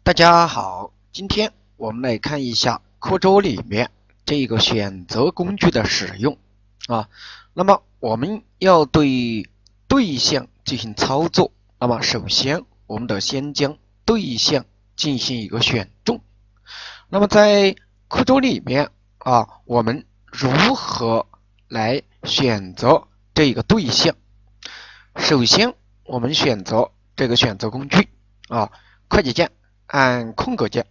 大家好，今天我们来看一下课周里面这个选择工具的使用啊。那么我们要对对象进行操作，那么首先我们得先将对象进行一个选中。那么在课周里面我们如何来选择这个对象？首先我们选择这个选择工具快捷键按空格键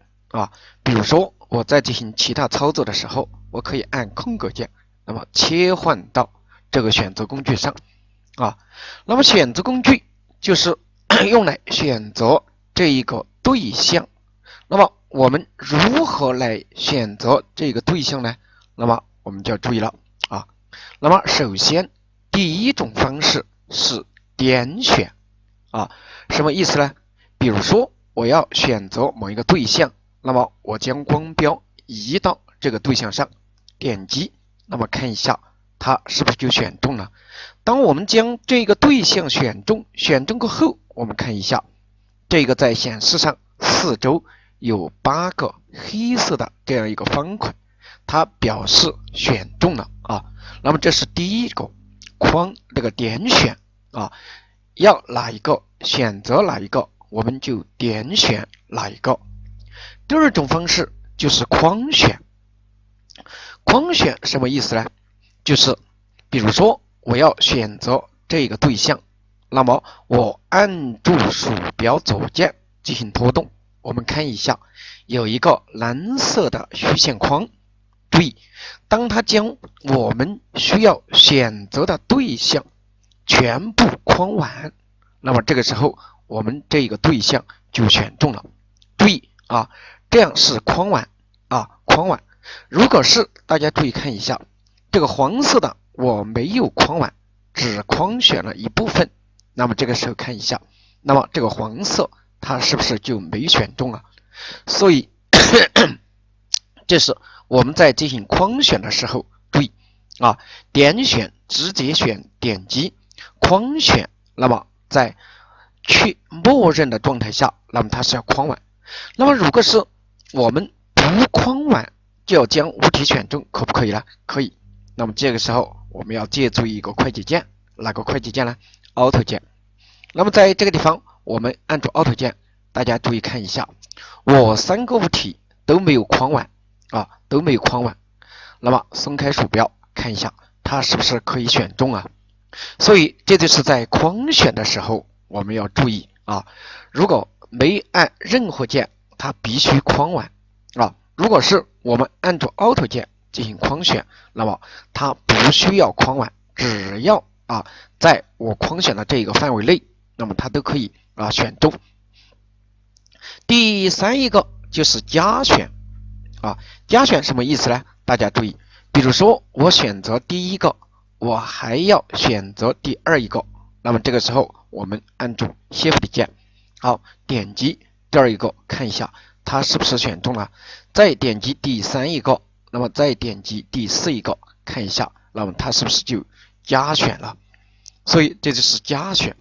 比如说我在进行其他操作的时候，我可以按空格键，那么切换到这个选择工具上那么选择工具就是用来选择这一个对象。那么我们如何来选择这个对象呢？那么我们就要注意了那么首先第一种方式是点选什么意思呢？比如说我要选择某一个对象，那么我将光标移到这个对象上，点击，那么看一下它是不是就选中了。当我们将这个对象选中过后，我们看一下这个在显示上四周有8个黑色的这样一个方块，它表示选中了那么这是第一个框，这个点选要哪一个选择哪一个，我们就点选哪一个。第二种方式就是框选。框选什么意思呢？就是比如说我要选择这个对象，那么我按住鼠标左键进行拖动，我们看一下有一个蓝色的虚线框。注意，当它将我们需要选择的对象全部框完，那么这个时候我们这个对象就选中了。注意这样是框完框完。如果是大家注意看一下，这个黄色的我没有框完，只框选了一部分，那么这个时候看一下，那么这个黄色它是不是就没选中了？所以这是我们在进行框选的时候注意点选、直接选、点击、框选，那么在默认的状态下，那么它是要框完。那么如果是我们不框完就要将物体选中，可不可以呢？可以。那么这个时候我们要借助一个快捷键，哪个快捷键呢？Alt键。那么在这个地方我们按住 Alt键，大家注意看一下，我3个物体都没有框完都没有框完。那么松开鼠标看一下它是不是可以选中所以这就是在框选的时候我们要注意如果没按任何键，它必须框完如果是我们按住 Alt 键进行框选，那么它不需要框完，只要在我框选的这个范围内，那么它都可以选中。第三一个就是加选加选什么意思呢？大家注意，比如说我选择第一个，我还要选择第二一个，那么这个时候我们按住 Shift 键点击第二一个，看一下它是不是选中了，再点击第三一个，那么再点击第四一个，看一下那么它是不是就加选了。所以这就是加选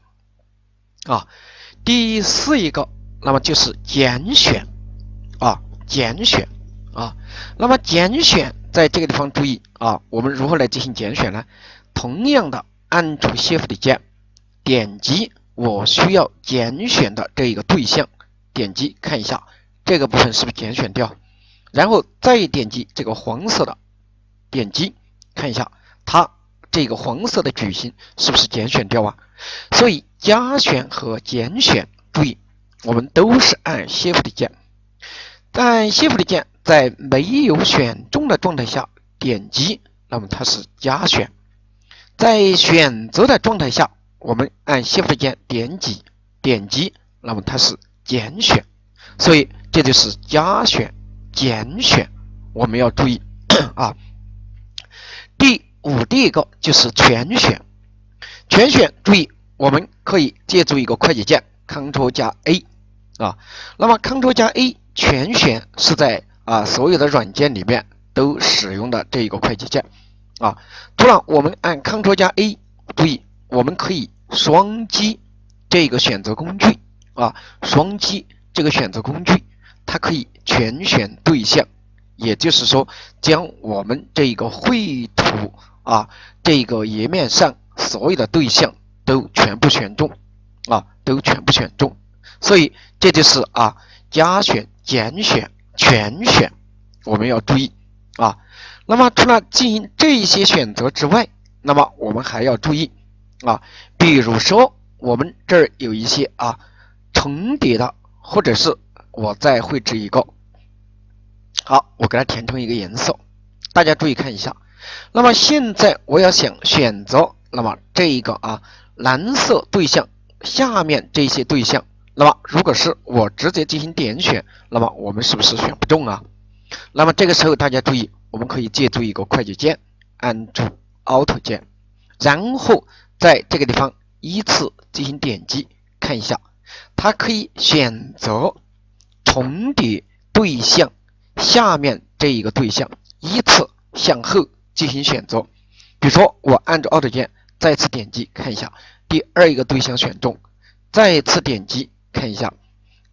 第四一个那么就是拣选拣选那么拣选在这个地方注意我们如何来进行拣选呢？同样的按住 Shift 键，点击我需要拣选的这一个对象，点击看一下这个部分是不是拣选掉，然后再点击这个黄色的，点击看一下它这个黄色的矩形是不是拣选掉所以加选和拣选注意我们都是按 Shift 键，但 Shift 键在没有选中的状态下点击，那么它是加选，在选择的状态下我们按 Shift 键点击，那么它是拣选。所以这就是加选、拣选，我们要注意第一个就是全选。全选注意我们可以借助一个快捷键 Ctrl 加 A 那么 Ctrl 加 A 全选是在所有的软件里面都使用的这一个快捷键除了我们按 Ctrl 加 A， 注意我们可以双击这个选择工具双击这个选择工具，它可以全选对象，也就是说将我们这个绘图这个页面上所有的对象都全部选中都全部选中。所以这就是加选、减选、全选，我们要注意那么除了进行这些选择之外，那么我们还要注意比如说我们这儿有一些重叠的，或者是我再绘制一个，好，我给它填成一个颜色，大家注意看一下。那么现在我要想选择，那么这一个蓝色对象下面这些对象，那么如果是我直接进行点选，那么我们是不是选不中那么这个时候大家注意，我们可以借助一个快捷键，按住 Alt 键，然后在这个地方依次进行点击，看一下，它可以选择重叠对象下面这一个对象，依次向后进行选择。比如说我按住 Alt 键再次点击，看一下第二一个对象选中，再次点击看一下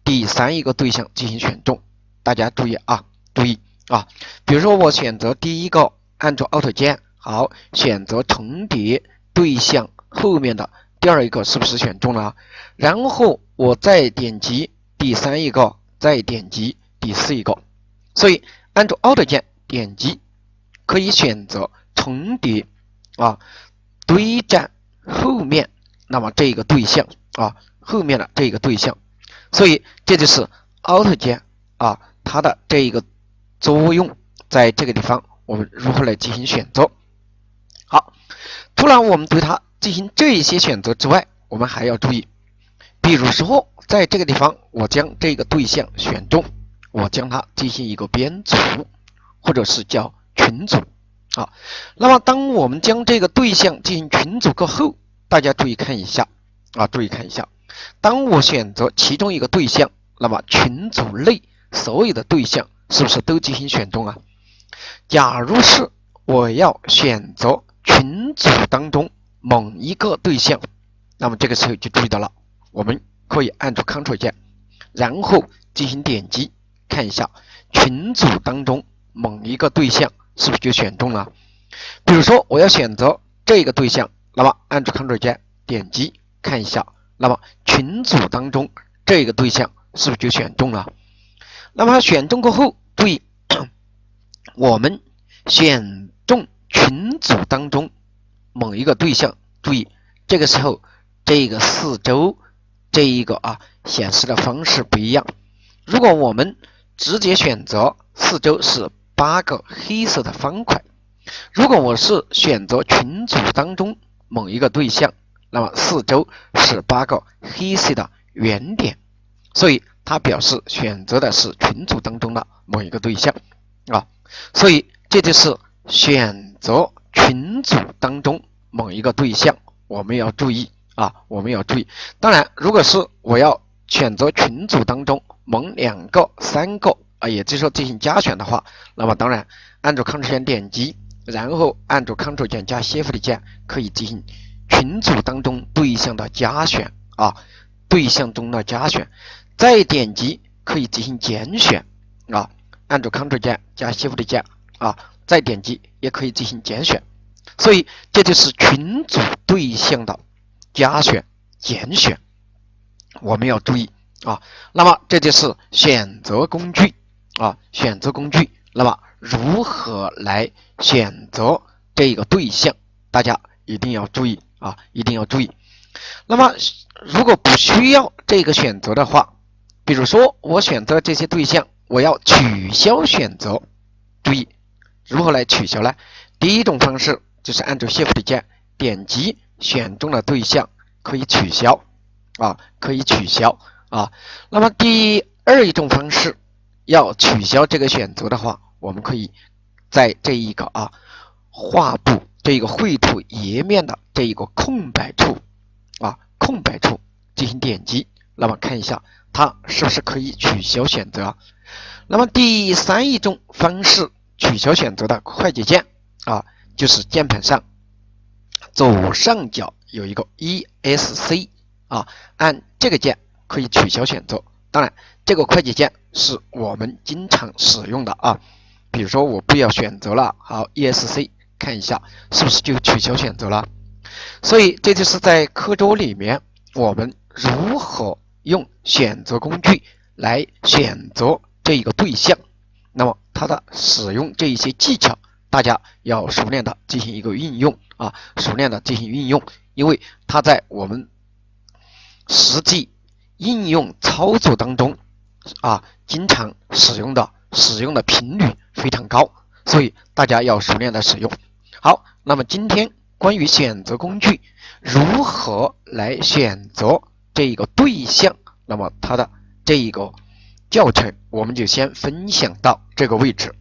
第三一个对象进行选中。大家注意比如说我选择第一个，按住 Alt 键，好，选择重叠对象后面的第二一个是不是选中了？然后我再点击第三一个，再点击第四一个。所以按住 Alt 键点击可以选择重叠对战后面那么这个对象后面的这个对象。所以这就是 Alt 键它的这一个作用，在这个地方我们如何来进行选择。好，除了我们对它进行这些选择之外，我们还要注意，比如说在这个地方我将这个对象选中，我将它进行一个编组，或者是叫群组那么当我们将这个对象进行群组过后，大家注意看一下当我选择其中一个对象，那么群组内所有的对象是不是都进行选中假如是我要选择群组当中某一个对象，那么这个时候就注意到了，我们可以按住 Ctrl 键，然后进行点击，看一下群组当中某一个对象是不是就选中了。比如说我要选择这个对象，那么按住 Ctrl 键点击看一下，那么群组当中这个对象是不是就选中了？那么选中过后，注意我们选中群组当中某一个对象，注意这个时候这个四周这一个显示的方式不一样。如果我们直接选择四周是8个黑色的方块，如果我是选择群组当中某一个对象，那么四周是8个黑色的圆点，所以它表示选择的是群组当中的某一个对象所以这就是选择群组当中某一个对象，我们要注意当然如果是我要选择群组当中某2个、3个也就是说进行加选的话，那么当然按住 Ctrl 键点击，然后按住 Ctrl 键加 Shift 键可以进行群组当中对象的加选对象中的加选，再点击可以进行减选按住 Ctrl 键加 Shift 键再点击也可以进行减选。所以这就是群组对象的加选、减选，我们要注意那么这就是选择工具选择工具。那么如何来选择这个对象，大家一定要注意一定要注意。那么如果不需要这个选择的话，比如说我选择这些对象，我要取消选择，注意如何来取消呢？第一种方式就是按住 Shift 键点击选中的对象可以取消可以取消那么第二一种方式，要取消这个选择的话，我们可以在这一个画布这个绘图页面的这一个空白处进行点击，那么看一下它是不是可以取消选择。那么第三一种方式取消选择的快捷键就是键盘上左上角有一个 ESC按这个键可以取消选择，当然，这个快捷键是我们经常使用的啊。比如说我不要选择了，好 ESC 看一下是不是就取消选择了。所以这就是在课周里面我们如何用选择工具来选择这一个对象，那么它的使用这一些技巧大家要熟练的进行一个运用啊，熟练的进行运用，因为它在我们实际应用操作当中啊，经常使用的频率非常高，所以大家要熟练的使用。好，那么今天关于选择工具如何来选择这一个对象，那么它的这一个教程我们就先分享到这个位置。